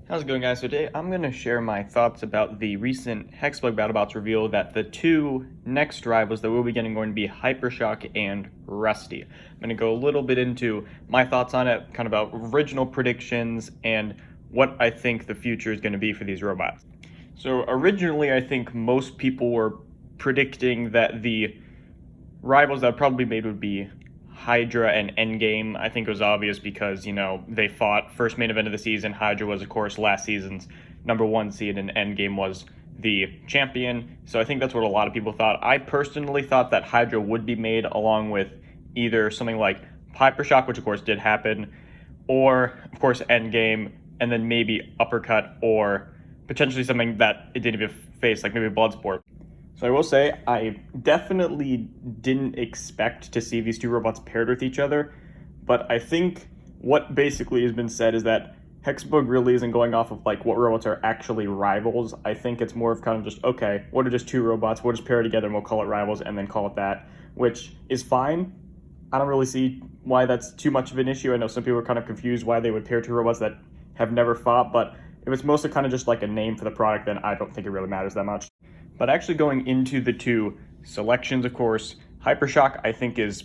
How's it going, guys? So today I'm going to share my thoughts about the recent Hexbug Battlebots reveal that the two next rivals that we'll be getting going to be Hypershock and Rusty. I'm going to go a little bit into my thoughts on it, kind of about original predictions, and what I think the future is going to be for these robots. So originally, I think most people were predicting that the rivals that probably made would be Hydra and Endgame. I think it was obvious because, they fought first main event of the season. Hydra was, of course, last season's #1 seed, and Endgame was the champion. So I think that's what a lot of people thought. I personally thought that Hydra would be made along with either something like Hypershock, which of course did happen, or, of course, Endgame, and then maybe Uppercut, or potentially something that it didn't even face, like maybe Bloodsport. So I will say, I definitely didn't expect to see these two robots paired with each other, but I think what basically has been said is that Hexbug really isn't going off of like what robots are actually rivals. I think it's more of kind of just, okay, what are just two robots, we'll just pair together and we'll call it rivals and then call it that, which is fine. I don't really see why that's too much of an issue. I know some people are kind of confused why they would pair two robots that have never fought, but if it's mostly kind of just like a name for the product, then I don't think it really matters that much. But actually going into the two selections, of course, Hypershock I think is,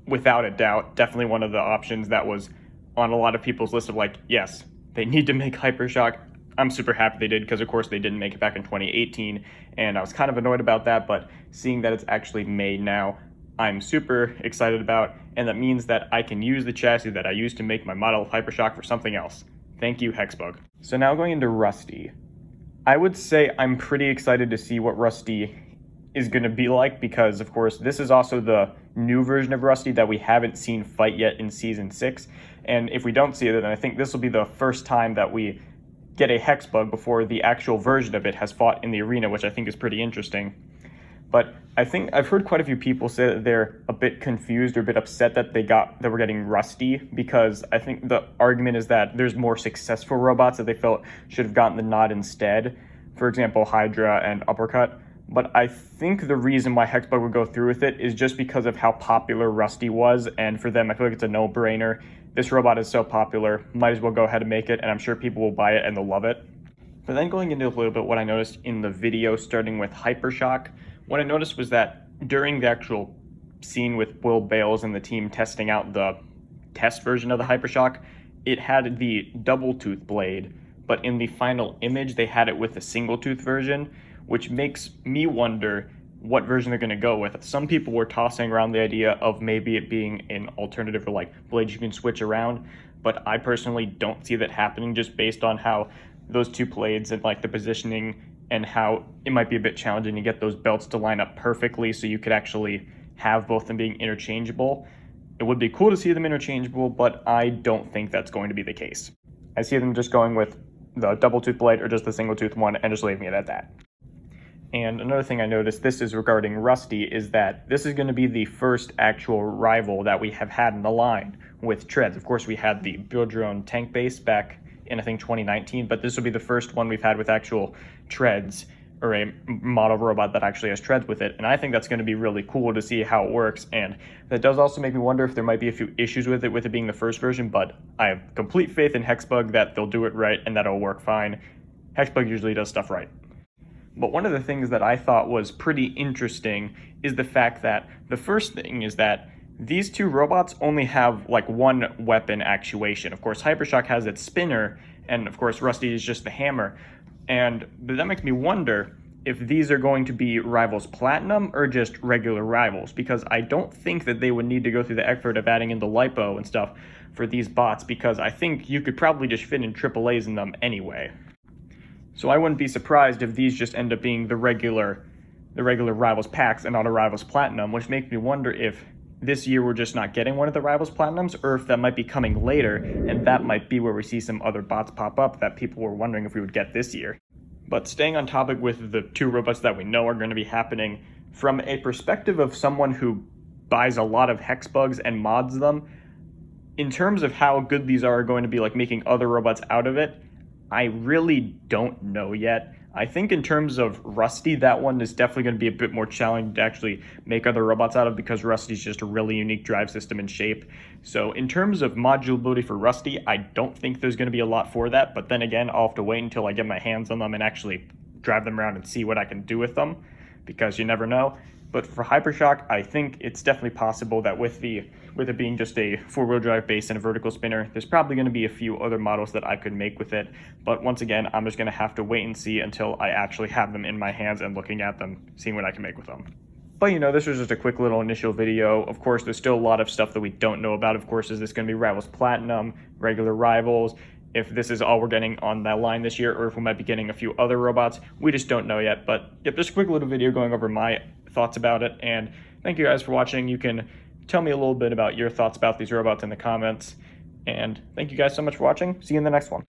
without a doubt, definitely one of the options that was on a lot of people's list of like, yes, they need to make Hypershock. I'm super happy they did because, of course, they didn't make it back in 2018, and I was kind of annoyed about that, but seeing that it's actually made now, I'm super excited about, and that means that I can use the chassis that I used to make my model of Hypershock for something else. Thank you, Hexbug. So now going into Rusty. I would say I'm pretty excited to see what Rusty is going to be like because, of course, this is also the new version of Rusty that we haven't seen fight yet in Season 6. And if we don't see it, then I think this will be the first time that we get a Hexbug before the actual version of it has fought in the arena, which I think is pretty interesting. But I think I've heard quite a few people say that they're a bit confused or a bit upset that we're getting Rusty, because I think the argument is that there's more successful robots that they felt should have gotten the nod instead. For example, Hydra and Uppercut. But I think the reason why Hexbug would go through with it is just because of how popular Rusty was, and for them I feel like it's a no-brainer. This robot is so popular, might as well go ahead and make it, and I'm sure people will buy it and they'll love it. But then going into a little bit what I noticed in the video, starting with Hypershock, what I noticed was that during the actual scene with Will Bales and the team testing out the test version of the Hypershock, it had the double tooth blade, but in the final image they had it with a single tooth version, which makes me wonder what version they're going to go with. Some people were tossing around the idea of maybe it being an alternative for like blades you can switch around, but I personally don't see that happening just based on how those two blades and like the positioning and how it might be a bit challenging to get those belts to line up perfectly so you could actually have both them being interchangeable. It would be cool to see them interchangeable, but I don't think that's going to be the case. I see them just going with the double tooth blade or just the single tooth one and just leaving it at that. And another thing I noticed, this is regarding Rusty, is that this is going to be the first actual rival that we have had in the line with treads. Of course, we had the build your own tank base back in, I think, 2019, but this will be the first one we've had with actual treads, or a model robot that actually has treads with it, and I think that's going to be really cool to see how it works. And that does also make me wonder if there might be a few issues with it being the first version, but I have complete faith in Hexbug that they'll do it right and that it'll work fine. Hexbug usually does stuff right. But one of the things that I thought was pretty interesting is the fact that the first thing is that these two robots only have like one weapon actuation. Of course, Hypershock has its spinner, and of course, Rusty is just the hammer. But that makes me wonder if these are going to be Rivals Platinum or just regular Rivals, because I don't think that they would need to go through the effort of adding in the lipo and stuff for these bots, because I think you could probably just fit in AAAs in them anyway. So I wouldn't be surprised if these just end up being the regular Rivals packs and not a Rivals Platinum, which makes me wonder if this year we're just not getting one of the Rivals Platinums, or if that might be coming later, and that might be where we see some other bots pop up that people were wondering if we would get this year. But staying on topic with the two robots that we know are going to be happening, from a perspective of someone who buys a lot of Hexbugs and mods them, in terms of how good these are going to be like making other robots out of it, I really don't know yet. I think in terms of Rusty, that one is definitely going to be a bit more challenging to actually make other robots out of because Rusty's just a really unique drive system and shape. So in terms of modulability for Rusty, I don't think there's going to be a lot for that. But then again, I'll have to wait until I get my hands on them and actually drive them around and see what I can do with them, because you never know. But for Hypershock, I think it's definitely possible that with it being just a four-wheel drive base and a vertical spinner, there's probably going to be a few other models that I could make with it. But once again, I'm just going to have to wait and see until I actually have them in my hands and looking at them, seeing what I can make with them. But this was just a quick little initial video. Of course, there's still a lot of stuff that we don't know about. Of course, is this going to be Rivals Platinum, regular Rivals? If this is all we're getting on that line this year, or if we might be getting a few other robots, we just don't know yet. But yep, just a quick little video going over my thoughts about it, and thank you guys for watching. You can tell me a little bit about your thoughts about these robots in the comments, and thank you guys so much for watching. See you in the next one.